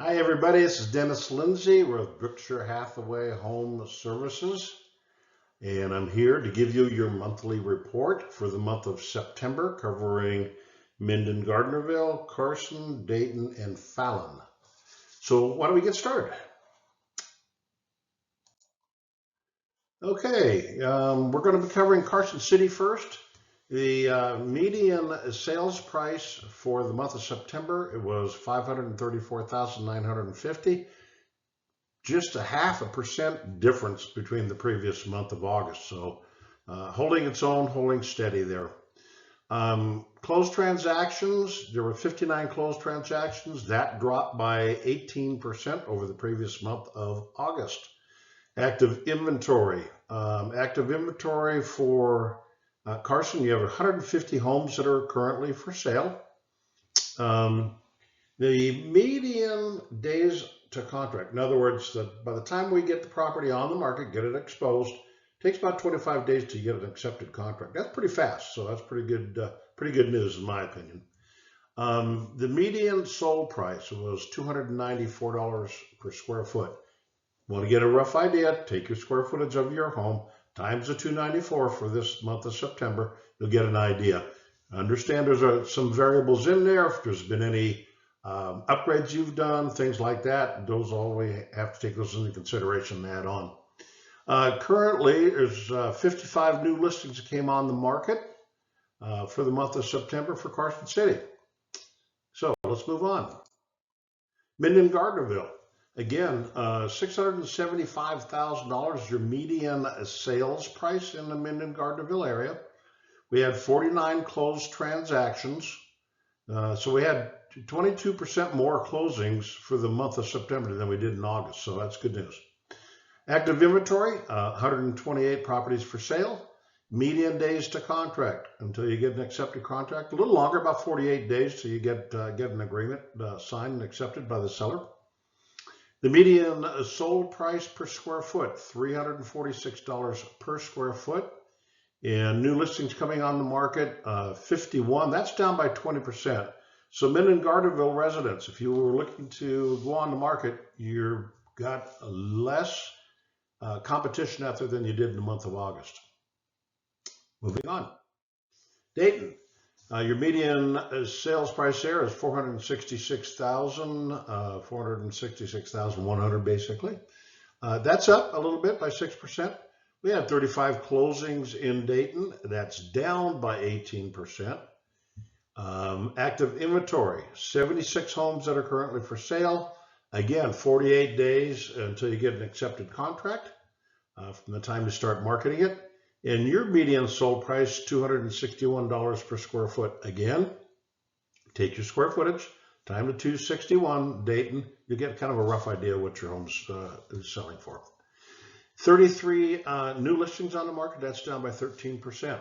Hi everybody, this is Dennis Lindsay with Berkshire Hathaway Home Services, and I'm here to give you your monthly report for the month of September, covering Minden, Gardnerville, Carson, Dayton, and Fallon. So why don't we get started? Okay, we're going to be covering Carson City first. The median sales price for the month of September, it was $534,950. Just a 0.5% difference between the previous month of August. So holding its own, holding steady there. Closed transactions, there were 59 closed transactions. That dropped by 18% over the previous month of August. Active inventory. Active inventory for Carson, you have 150 homes that are currently for sale. The median days to contract, in other words, by the time we get the property on the market, get it exposed, it takes about 25 days to get an accepted contract. That's pretty fast, so that's pretty good news in my opinion. The median sold price was $294 per square foot. Want to get a rough idea? Take your square footage of your home times the $294 for this month of September. You'll get an idea. Understand there's some variables in there. If there's been any upgrades you've done, things like that, those always have to take those into consideration and add on. Currently, there's 55 new listings that came on the market for the month of September for Carson City. So let's move on. Minden, Gardnerville. Again, $675,000 is your median sales price in the Minden, Gardnerville area. We had 49 closed transactions. So we had 22% more closings for the month of September than we did in August. So that's good news. Active inventory, 128 properties for sale. Median days to contract until you get an accepted contract. A little longer, about 48 days till you get an agreement signed and accepted by the seller. The median sold price per square foot, $346 per square foot. And new listings coming on the market, 51. That's down by 20%. So Minden, Gardnerville residents, if you were looking to go on the market, you've got less competition out there than you did in the month of August. Moving on. Dayton. Your median sales price there is $466,100 basically. That's up a little bit by 6%. We had 35 closings in Dayton. That's down by 18%. Active inventory, 76 homes that are currently for sale. Again, 48 days until you get an accepted contract from the time you start marketing it. And your median sold price, $261 per square foot. Again, take your square footage, time to 261, Dayton, you get kind of a rough idea what your home's selling for. 33 new listings on the market, that's down by 13%.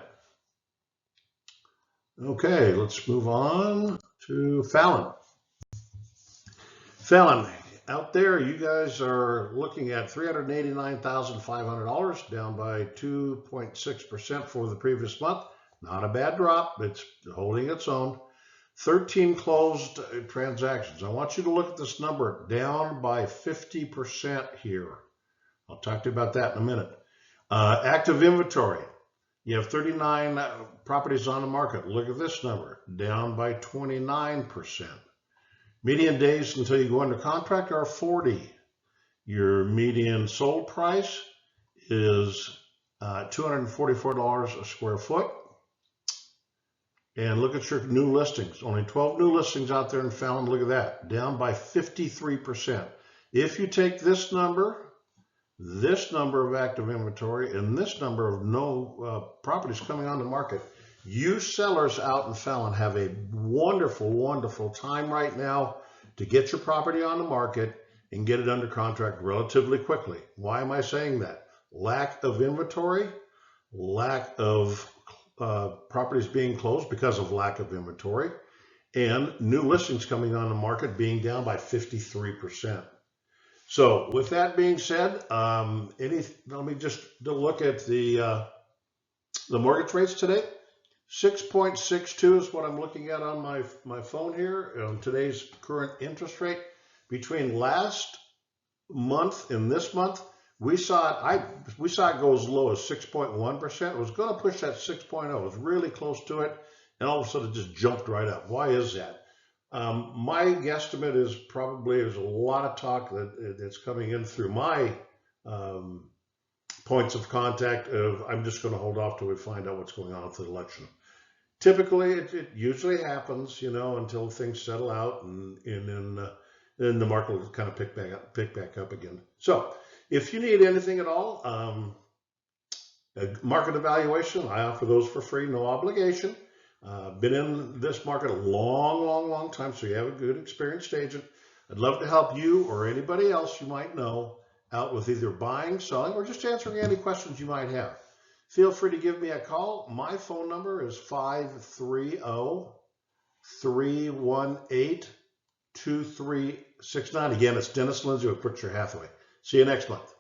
Okay, let's move on to Fallon. Fallon, out there, you guys are looking at $389,500, down by 2.6% for the previous month. Not a bad drop, it's holding its own. 13 closed transactions. I want you to look at this number, down by 50% here. I'll talk to you about that in a minute. Active inventory. You have 39 properties on the market. Look at this number, down by 29%. Median days until you go under contract are 40. Your median sold price is $244 a square foot. And look at your new listings. Only 12 new listings out there in Fallon. Look at that, down by 53%. If you take this number of active inventory, and this number of no properties coming on the market, you sellers out in Fallon have a wonderful, wonderful time right now to get your property on the market and get it under contract relatively quickly. Why am I saying that? Lack of inventory, lack of properties being closed because of lack of inventory, and new listings coming on the market being down by 53%. So with that being said, let me just look at the mortgage rates today. 6.62 is what I'm looking at on my phone here. Today's current interest rate. between last month and this month, we saw it go as low as 6.1%. It was going to push that 6.0. It was really close to it, and all of a sudden it just jumped right up. Why is that? My guesstimate is probably there's a lot of talk that's coming in through my points of contact of I'm just going to hold off till we find out what's going on with the election. Typically, it usually happens, until things settle out, and then the market will kind of pick back up again. So, if you need anything at all, a market evaluation, I offer those for free, no obligation. Been in this market a long time, so you have a good experienced agent. I'd love to help you or anybody else you might know out with either buying, selling, or just answering any questions you might have. Feel free to give me a call. My phone number is 530-318-2369. Again, it's Dennis Lindsay with Berkshire Hathaway. See you next month.